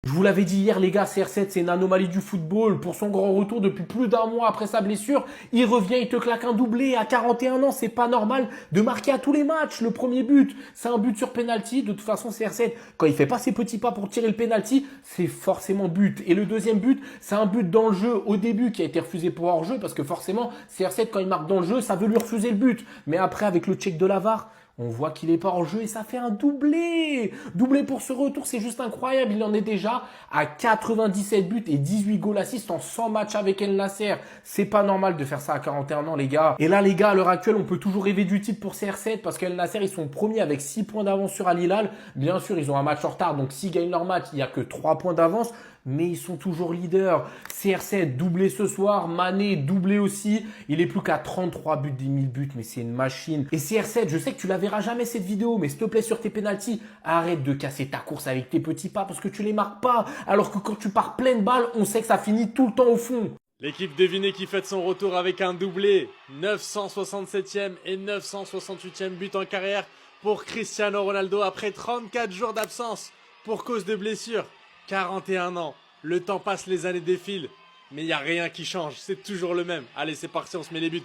Je vous l'avais dit hier, les gars, CR7, c'est une anomalie du football. Pour son grand retour depuis plus d'un mois après sa blessure, il revient, il te claque un doublé à 41 ans. C'est pas normal de marquer à tous les matchs. Le premier but, c'est un but sur penalty. De toute façon, CR7, quand il fait pas ses petits pas pour tirer le penalty, c'est forcément but. Et le deuxième but, c'est un but dans le jeu au début qui a été refusé pour hors-jeu parce que forcément, CR7, quand il marque dans le jeu, ça veut lui refuser le but. Mais après, avec le check de la VAR, on voit qu'il est pas en jeu et ça fait un doublé. Doublé pour ce retour, c'est juste incroyable. Il en est déjà à 97 buts et 18 goals assists en 100 matchs avec El Nasser. C'est pas normal de faire ça à 41 ans, les gars. Et là, les gars, à l'heure actuelle, on peut toujours rêver du titre pour CR7 parce qu'El Nasser, ils sont premiers avec 6 points d'avance sur Al Hilal. Bien sûr, ils ont un match en retard, donc s'ils gagnent leur match, il n'y a que 3 points d'avance. Mais ils sont toujours leaders. CR7 doublé ce soir, Mané doublé aussi. Il est plus qu'à 33 buts des 1000 buts, mais c'est une machine. Et CR7, je sais que tu la verras jamais cette vidéo, mais s'il te plaît sur tes pénaltys, arrête de casser ta course avec tes petits pas parce que tu les marques pas. Alors que quand tu pars pleine balle, on sait que ça finit tout le temps au fond. L'équipe devinée qui fête son retour avec un doublé. 967e et 968e but en carrière pour Cristiano Ronaldo après 34 jours d'absence pour cause de blessure. 41 ans, le temps passe, les années défilent, mais il n'y a rien qui change, c'est toujours le même. Allez, c'est parti, on se met les buts.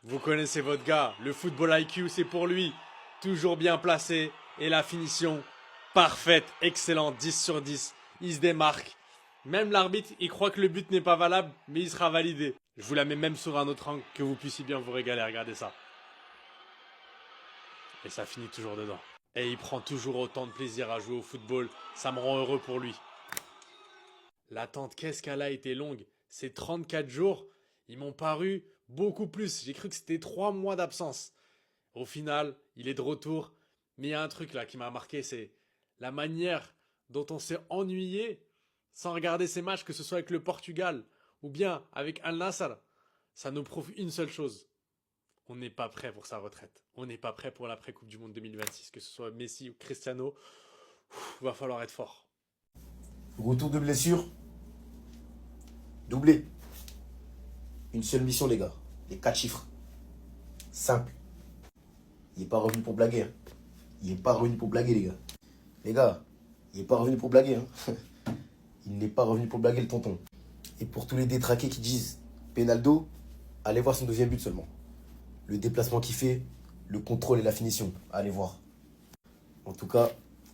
Vous connaissez votre gars, le football IQ c'est pour lui. Toujours bien placé et la finition parfaite, excellent, 10 sur 10. Il se démarque. Même l'arbitre, il croit que le but n'est pas valable, mais il sera validé. Je vous la mets même sur un autre angle, que vous puissiez bien vous régaler, regardez ça. Et ça finit toujours dedans. Et il prend toujours autant de plaisir à jouer au football, ça me rend heureux pour lui. L'attente, qu'est-ce qu'elle a été longue. Ces 34 jours, ils m'ont paru beaucoup plus. J'ai cru que c'était 3 mois d'absence. Au final, il est de retour. Mais il y a un truc là qui m'a marqué, c'est la manière dont on s'est ennuyé sans regarder ces matchs, que ce soit avec le Portugal ou bien avec Al Nassr. Ça nous prouve une seule chose. On n'est pas prêt pour sa retraite. On n'est pas prêt pour l'après-Coupe du Monde 2026. Que ce soit Messi ou Cristiano, va falloir être fort. Retour de blessure. Doublé. Une seule mission, les gars. Les 4 chiffres. Simple. Il n'est pas revenu pour blaguer. Hein. Il n'est pas revenu pour blaguer, les gars. Les gars, il n'est pas revenu pour blaguer. Hein. Il n'est pas revenu pour blaguer, le tonton. Et pour tous les détraqués qui disent Penaldo, allez voir son deuxième but seulement. Le déplacement qu'il fait, le contrôle et la finition. Allez voir. En tout cas,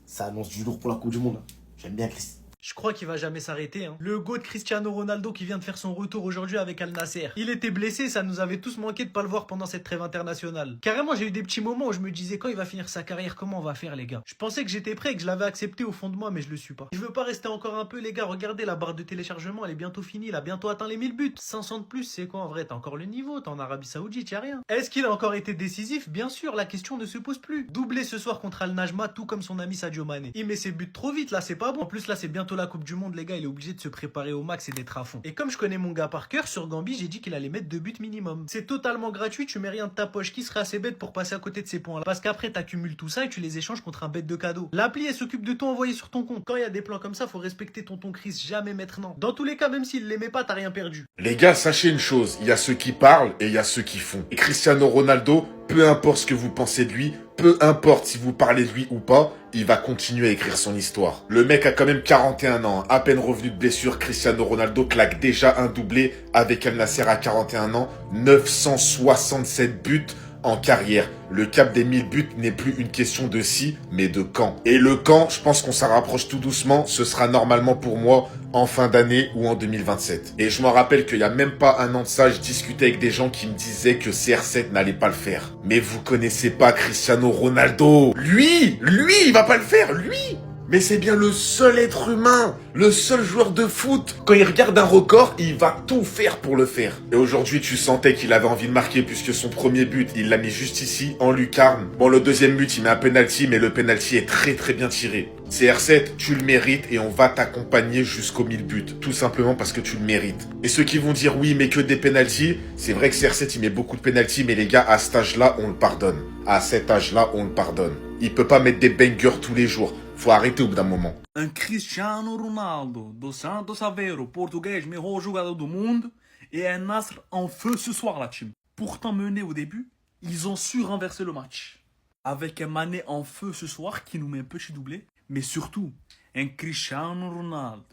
ça annonce du lourd pour la Coupe du Monde. Hein. J'aime bien Chris. Je crois qu'il va jamais s'arrêter. Hein. Le GOAT Cristiano Ronaldo qui vient de faire son retour aujourd'hui avec Al Nasser. Il était blessé, ça nous avait tous manqué de pas le voir pendant cette trêve internationale. Carrément, j'ai eu des petits moments où je me disais quand il va finir sa carrière, comment on va faire les gars. Je pensais que j'étais prêt et que je l'avais accepté au fond de moi, mais je le suis pas. Je veux pas rester encore un peu les gars, regardez la barre de téléchargement, elle est bientôt finie, il a bientôt atteint les 1000 buts. 500 de plus, c'est quoi en vrai? T'as encore le niveau, t'es en Arabie Saoudite, y'a rien. Est-ce qu'il a encore été décisif? Bien sûr, la question ne se pose plus. Doublé ce soir contre Al Najma, tout comme son ami Sadio Mané. Il met ses buts trop vite, là c'est pas bon. En plus là c'est bientôt la Coupe du Monde les gars, il est obligé de se préparer au max et d'être à fond. Et comme je connais mon gars par cœur, sur Gambie, j'ai dit qu'il allait mettre 2 buts minimum. C'est totalement gratuit, tu mets rien de ta poche. Qui serait assez bête pour passer à côté de ces points-là? Parce qu'après, t'accumules tout ça et tu les échanges contre un bête de cadeau. L'appli, elle s'occupe de tout envoyer sur ton compte. Quand il y a des plans comme ça, faut respecter tonton Chris, jamais mettre non. Dans tous les cas, même s'il l'aimait pas, t'as rien perdu. Les gars, sachez une chose, il y a ceux qui parlent et il y a ceux qui font. Et Cristiano Ronaldo, peu importe ce que vous pensez de lui, peu importe si vous parlez de lui ou pas, il va continuer à écrire son histoire. Le mec a quand même 41 ans, à peine revenu de blessure, Cristiano Ronaldo claque déjà un doublé avec Al Nasser à 41 ans, 967 buts en carrière. Le cap des 1000 buts n'est plus une question de si, mais de quand. Et le quand, je pense qu'on s'en rapproche tout doucement, ce sera normalement pour moi en fin d'année ou en 2027. Et je me rappelle qu'il y a même pas un an de ça, je discutais avec des gens qui me disaient que CR7 n'allait pas le faire. Mais vous connaissez pas Cristiano Ronaldo. Lui, il va pas le faire, lui. Mais c'est bien le seul être humain, le seul joueur de foot. Quand il regarde un record, il va tout faire pour le faire. Et aujourd'hui, tu sentais qu'il avait envie de marquer puisque son premier but, il l'a mis juste ici, en lucarne. Bon, le deuxième but, il met un penalty, mais le penalty est très très bien tiré. CR7, tu le mérites et on va t'accompagner jusqu'aux 1000 buts. Tout simplement parce que tu le mérites. Et ceux qui vont dire oui, mais que des penalties, c'est vrai que CR7, il met beaucoup de penalties, mais les gars, à cet âge-là, on le pardonne. À cet âge-là, on le pardonne. Il peut pas mettre des bangers tous les jours. Faut arrêter au bout d'un moment. Un Cristiano Ronaldo dos Santos Aveiro, portugais, melhor jogador do mundo, et un Nasr en feu ce soir, la team. Pourtant menés au début, ils ont su renverser le match. Avec un Mané en feu ce soir qui nous met un petit doublé, mais surtout Un Cristiano Ronaldo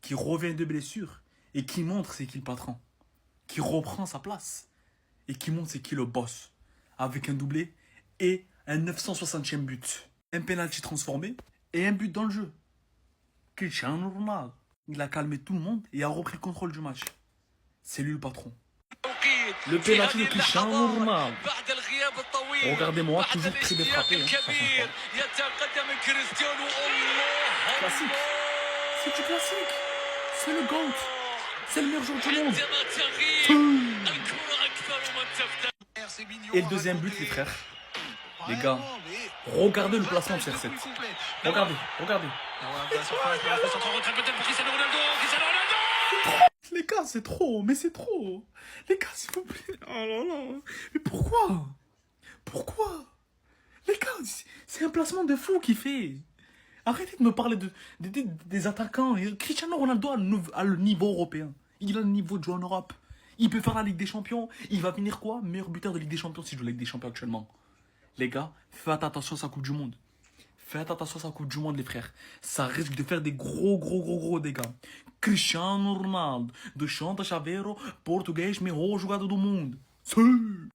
qui revient de blessure et qui montre c'est qui le patron. Qui reprend sa place et qui montre c'est qui le boss. Avec un doublé et un 960e but. Un penalty transformé et un but dans le jeu. Cristiano Ronaldo, il a calmé tout le monde et a repris le contrôle du match. C'est lui le patron. Le penalty de Cristiano Ronaldo. Regardez-moi, toujours très bien frappé. Hein, classique. C'est du classique. C'est le GOAT. C'est le meilleur joueur du monde. Et le deuxième but, les frères. Les gars, regardez le placement de CR7. Regardez. Les gars, c'est trop, mais c'est trop. Les gars, s'il vous plaît. Oh là là. Mais pourquoi? Les gars, c'est un placement de fou qu'il fait. Arrêtez de me parler des attaquants. Cristiano Ronaldo a le niveau européen. Il a le niveau de jouer en Europe. Il peut faire la Ligue des Champions. Il va finir quoi? Meilleur buteur de Ligue des Champions si je joue la Ligue des Champions actuellement. Les gars, faites attention à sa Coupe du Monde. Faites attention à sa Coupe du Monde, les frères. Ça risque de faire des gros dégâts. Cristiano Ronaldo, do Chão da Chaveiro, português, melhor jogador do mundo. Sim!